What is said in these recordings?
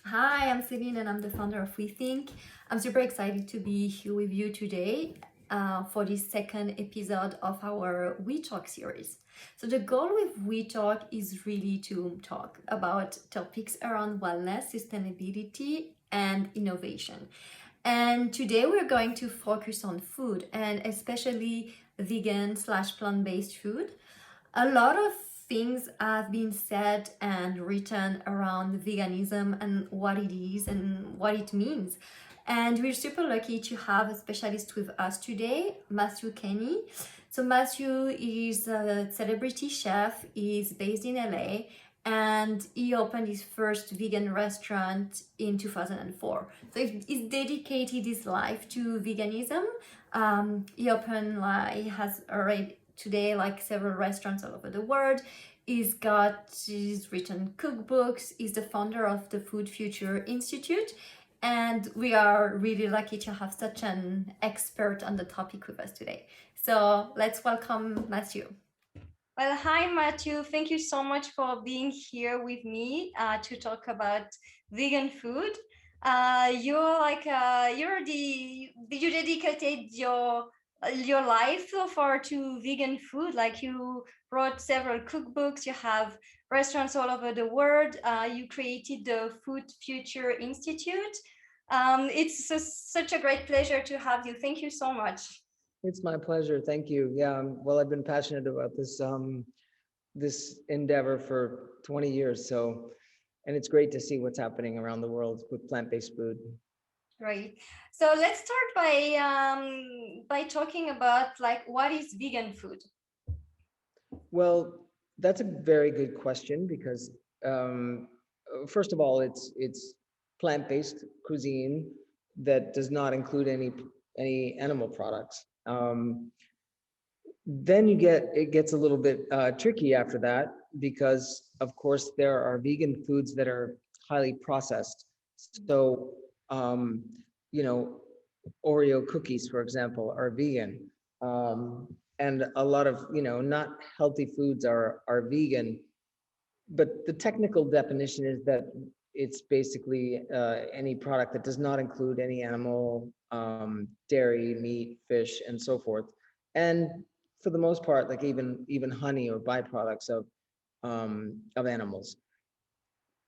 Hi, I'm Celine and I'm the founder of We Think. I'm super excited to be here with you today for this second episode of our We Talk series. So, the goal with We Talk is really to talk about topics around wellness, sustainability, and innovation. And today we're going to focus on food and especially vegan slash plant-based food. A lot of things have been said and written around veganism and what it is and what it means. And we're super lucky to have a specialist with us today, Matthew Kenney. So Matthew is a celebrity chef, he's based in LA, and he opened his first vegan restaurant in 2004. So he's dedicated his life to veganism. He has already today like several restaurants all over the world. He's written cookbooks. He's the founder of the Food Future Institute, and we are really lucky to have such an expert on the topic with us today. So let's welcome Matthew. Well, hi, Matthew. Thank you so much for being here with me to talk about vegan food. You dedicated your life so far to vegan food. Like you wrote several cookbooks. You have restaurants all over the world. You created the Food Future Institute. Such a great pleasure to have you. Thank you so much. It's my pleasure. Thank you. Yeah, well, I've been passionate about this endeavor for 20 years. So, and it's great to see what's happening around the world with plant-based food. Right. So let's start by talking about like what is vegan food. Well, that's a very good question because um, first of all, it's plant-based cuisine that does not include any animal products. Then it gets a little bit tricky after that because of course there are vegan foods that are highly processed. So um, you know, Oreo cookies, for example, are vegan. And a lot of, not healthy foods are vegan, but the technical definition is that it's basically any product that does not include any animal, dairy, meat, fish, and so forth. And for the most part, like even honey or byproducts of animals.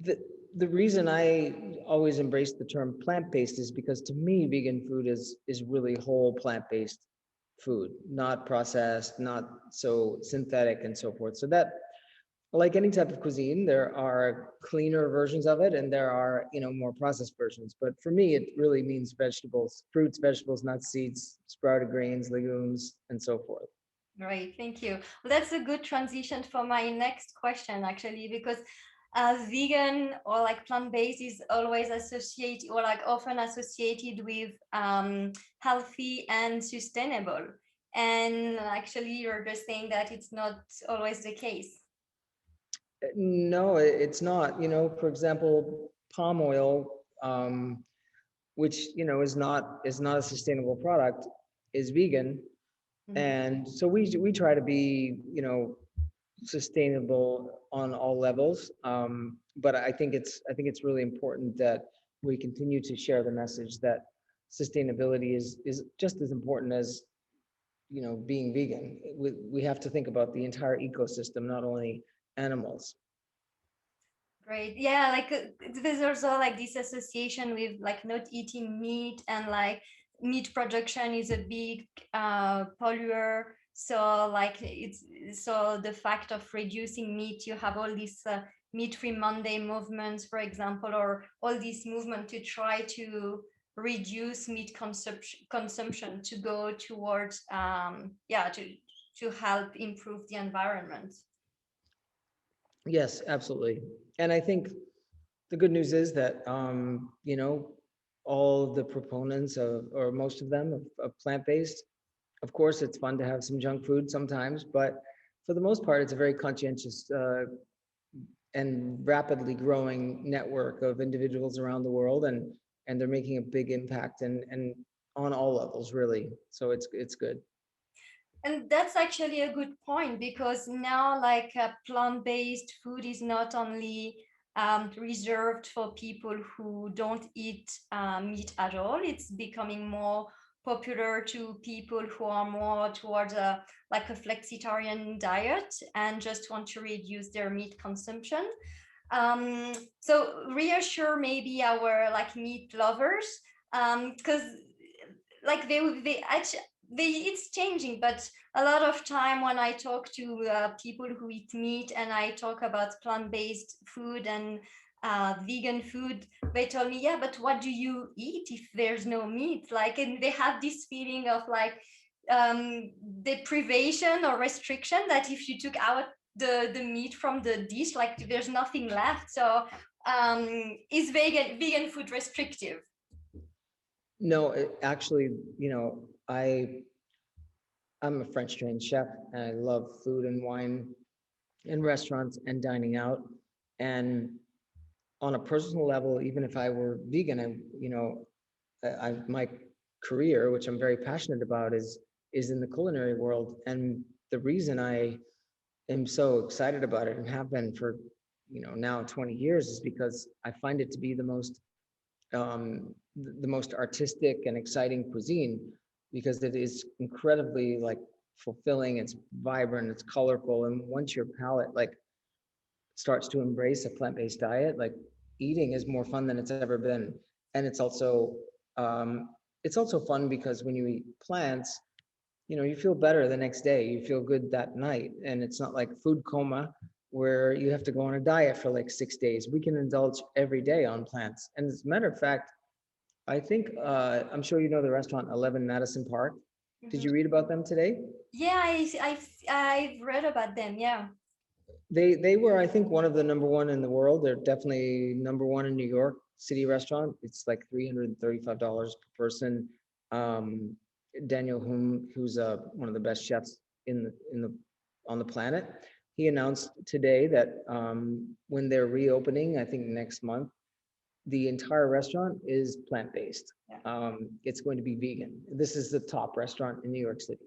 The the reason I always embrace the term plant-based is because to me, vegan food is really whole plant-based food, not processed, not so synthetic and so forth. So that, like any type of cuisine, there are cleaner versions of it and there are, more processed versions. But for me, it really means vegetables, fruits, vegetables, nuts, seeds, sprouted grains, legumes, and so forth. Right, thank you. Well, that's a good transition for my next question, actually, because vegan or like plant-based is always associated or like often associated with healthy and sustainable. And actually, you're just saying that it's not always the case. No, it's not. For example, palm oil, which is not a sustainable product, is vegan, Mhm. and so we try to be sustainable on all levels. But I think it's really important that we continue to share the message that sustainability is just as important as being vegan. We have to think about the entire ecosystem, not only animals. Great. Yeah, like there's also like this association with like not eating meat and like meat production is a big polluter. So like it's so the fact of reducing meat, you have all these meat-free Monday movements, for example, or all this movement to try to reduce meat consumption to go towards to help improve the environment. Yes, absolutely. And I think the good news is that all the proponents of, or most of them, of plant-based, of course it's fun to have some junk food sometimes, but for the most part it's a very conscientious and rapidly growing network of individuals around the world, and they're making a big impact and on all levels really. So it's good. And that's actually a good point because now, like plant-based food is not only reserved for people who don't eat meat at all. It's becoming more popular to people who are more towards a like a flexitarian diet and just want to reduce their meat consumption. So reassure maybe our like meat lovers, because like they actually it's changing, but a lot of time when I talk to people who eat meat and I talk about plant-based food and vegan food, they tell me, yeah, but what do you eat if there's no meat? Like, and they have this feeling of like deprivation or restriction, that if you took out the meat from the dish, like there's nothing left. So is vegan food restrictive? No, actually, I'm a French trained chef and I love food and wine in restaurants and dining out. And on a personal level, even if I were vegan, my career, which I'm very passionate about, is in the culinary world. And the reason I am so excited about it and have been for now 20 years is because I find it to be the most artistic and exciting cuisine, because it is incredibly like fulfilling. It's vibrant, it's colorful, and once your palate like starts to embrace a plant-based diet, like eating is more fun than it's ever been. And it's also fun because when you eat plants, you feel better the next day, you feel good that night, and it's not like food coma where you have to go on a diet for like 6 days. We can indulge every day on plants. And as a matter of fact, I think I'm sure you know the restaurant 11 Madison Park. Did you read about them today? Yeah, I've read about them. Yeah. They were, I think, one of the number one in the world. They're definitely number one in New York City restaurant. It's like $335 per person. Um, Daniel Hume, who's one of the best chefs in the on the planet, he announced today that when they're reopening, I think next month, the entire restaurant is plant-based. Yeah. It's going to be vegan. This is the top restaurant in New York City.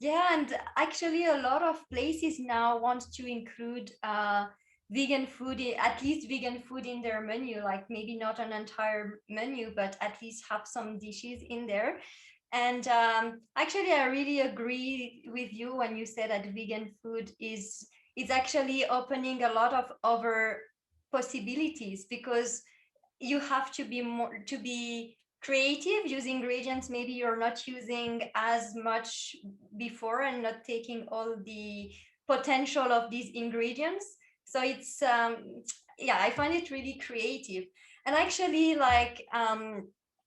Yeah, and actually, a lot of places now want to include vegan food, at least vegan food in their menu. Like maybe not an entire menu, but at least have some dishes in there. And actually, I really agree with you when you say that vegan food is actually opening a lot of other possibilities, because you have to be more to be creative, use ingredients maybe you're not using as much before, and not taking all the potential of these ingredients. So it's yeah, I find it really creative. And actually, like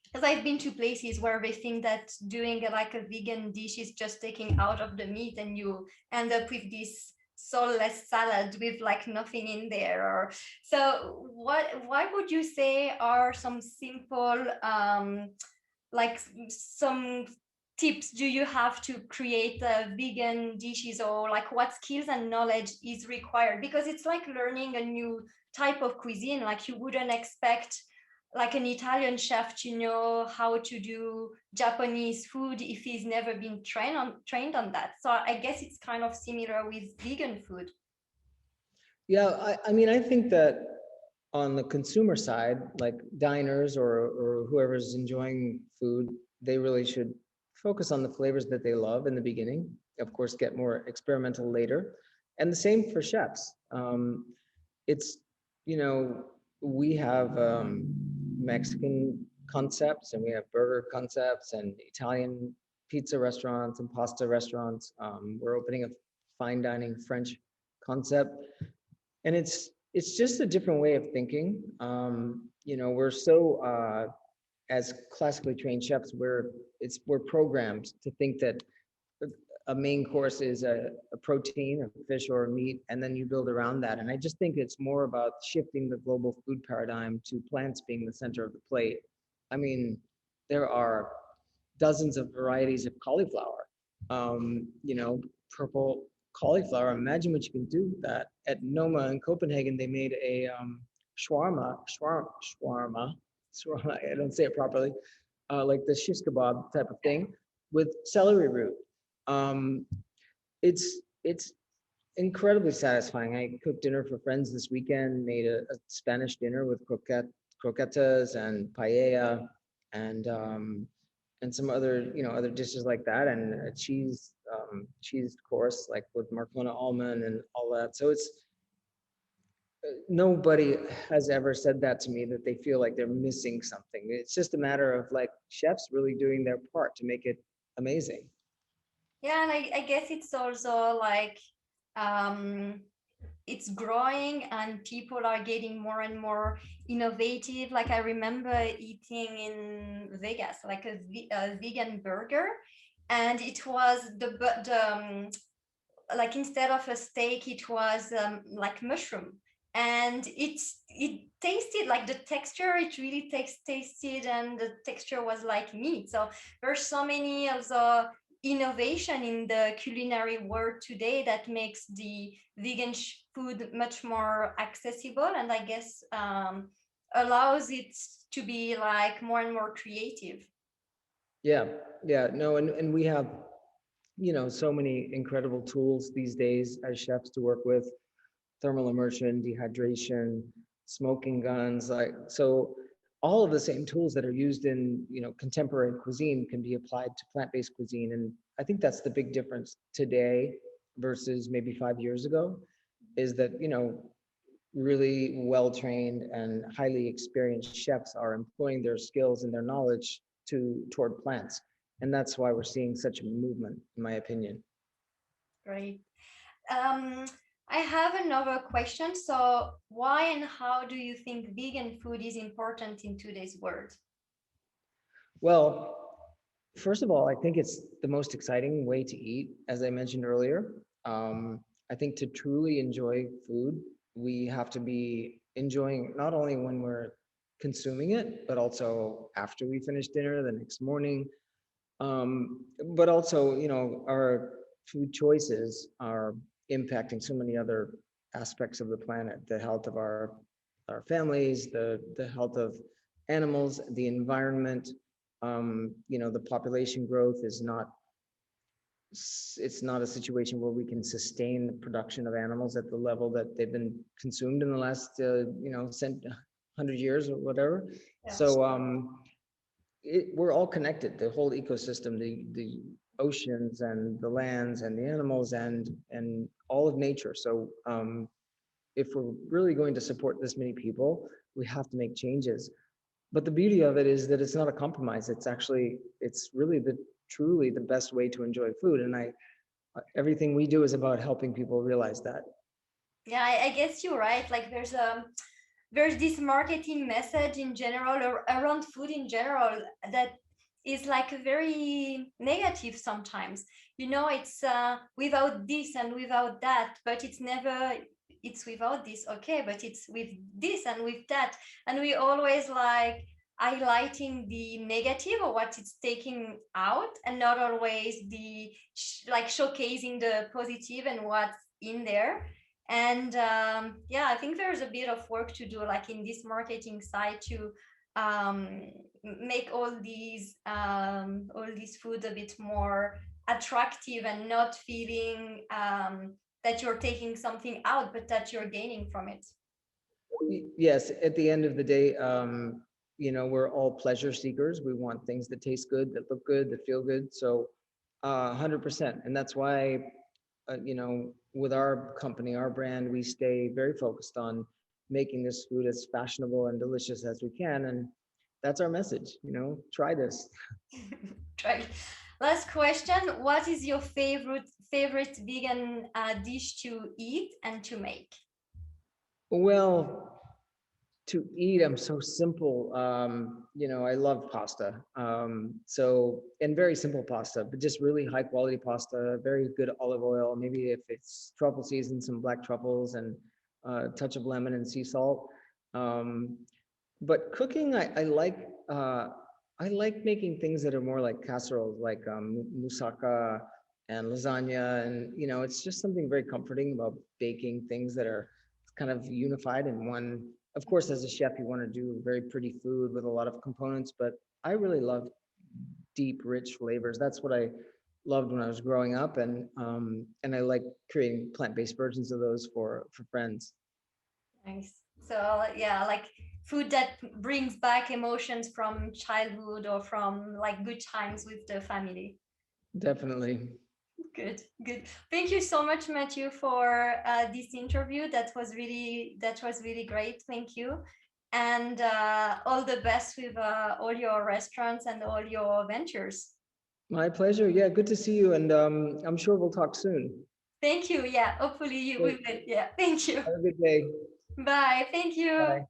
because I've been to places where they think that doing like a vegan dish is just taking out of the meat, and you end up with this soulless salad with like nothing in there. Or so why would you say are some simple like some tips do you have to create vegan dishes, or like what skills and knowledge is required? Because it's like learning a new type of cuisine. Like you wouldn't expect like an Italian chef to know how to do Japanese food if he's never been trained on that. So I guess it's kind of similar with vegan food. Yeah, I mean, I think that on the consumer side, like diners or whoever's enjoying food, they really should focus on the flavors that they love in the beginning. Of course, get more experimental later. And the same for chefs. It's, you know, we have Mexican concepts and we have burger concepts and Italian pizza restaurants and pasta restaurants. We're opening a fine dining French concept, and it's just a different way of thinking. We're so as classically trained chefs, we're programmed to think that a main course is a protein, a fish or a meat, and then you build around that. And I just think it's more about shifting the global food paradigm to plants being the center of the plate. I mean, there are dozens of varieties of cauliflower. Purple cauliflower. Imagine what you can do with that. At Noma in Copenhagen, they made a shawarma. I don't say it properly, like the shish kebab type of thing with celery root. Um, it's incredibly satisfying. I cooked dinner for friends this weekend, made a Spanish dinner with croquetas and paella and some other, other dishes like that, and a cheese course like with Marcona almond and all that. So it's nobody has ever said that to me, that they feel like they're missing something. It's just a matter of like chefs really doing their part to make it amazing. Yeah, and I guess it's also like um, it's growing and people are getting more and more innovative. Like I remember eating in Vegas, like a vegan burger, and it was like instead of a steak it was like mushroom, and it tasted like the texture, it really tasted, and the texture was like meat. So there's so many of the innovation in the culinary world today that makes the vegan food much more accessible, and I guess allows it to be like more and more creative. Yeah, yeah, no, and we have, so many incredible tools these days as chefs to work with: thermal immersion, dehydration, smoking guns. Like, so all of the same tools that are used in, contemporary cuisine can be applied to plant-based cuisine. And I think that's the big difference today versus maybe 5 years ago, is that, really well-trained and highly experienced chefs are employing their skills and their knowledge toward plants. And that's why we're seeing such a movement, in my opinion. Great. um, I have another question. So, why and how do you think vegan food is important in today's world? Well, first of all, I think it's the most exciting way to eat, as I mentioned earlier. I think to truly enjoy food, we have to be enjoying not only when we're consuming it, but also after we finish dinner the next morning. But also, our food choices are impacting so many other aspects of the planet: the health of our families, the health of animals, the environment. The population growth is not, it's not a situation where we can sustain the production of animals at the level that they've been consumed in the last, 100 years or whatever. Yeah. So we're all connected. The whole ecosystem, the oceans and the lands and the animals and all of nature. So if we're really going to support this many people, we have to make changes. But the beauty of it is that it's not a compromise. It's really the truly the best way to enjoy food. And everything we do is about helping people realize that. Yeah, I guess you're right. Like there's this marketing message in general or around food in general that is like very negative sometimes. It's without this and without that, but it's never it's without this, okay, but it's with this and with that. And we always like highlighting the negative or what it's taking out, and not always the like showcasing the positive and what's in there. And yeah, I think there's a bit of work to do like in this marketing side to make all these foods a bit more attractive, and not feeling that you're taking something out but that you're gaining from it. Yes, at the end of the day, we're all pleasure seekers. We want things that taste good, that look good, that feel good. So, 100%. And that's why, with our company, our brand, we stay very focused on making this food as fashionable and delicious as we can. And that's our message, try this. Right. Last question. What is your favorite vegan dish to eat and to make? Well, to eat, I'm so simple. I love pasta. And very simple pasta, but just really high quality pasta, very good olive oil. Maybe if it's truffle season, some black truffles and a touch of lemon and sea salt. Um, but cooking, I like making things that are more like casseroles, like moussaka and lasagna, and it's just something very comforting about baking things that are kind of unified in one. Of course, as a chef, you want to do very pretty food with a lot of components, but I really love deep, rich flavors. That's what I loved when I was growing up, and I like creating plant-based versions of those for friends. Nice. So yeah, like food that brings back emotions from childhood or from like good times with the family. Definitely. Good, good. Thank you so much, Matthew, for this interview. That was really great. Thank you, and all the best with all your restaurants and all your ventures. My pleasure. Yeah, good to see you, and I'm sure we'll talk soon. Thank you. Yeah, hopefully we Great. will. Yeah, thank you. Have a good day. Bye. Thank you. Bye.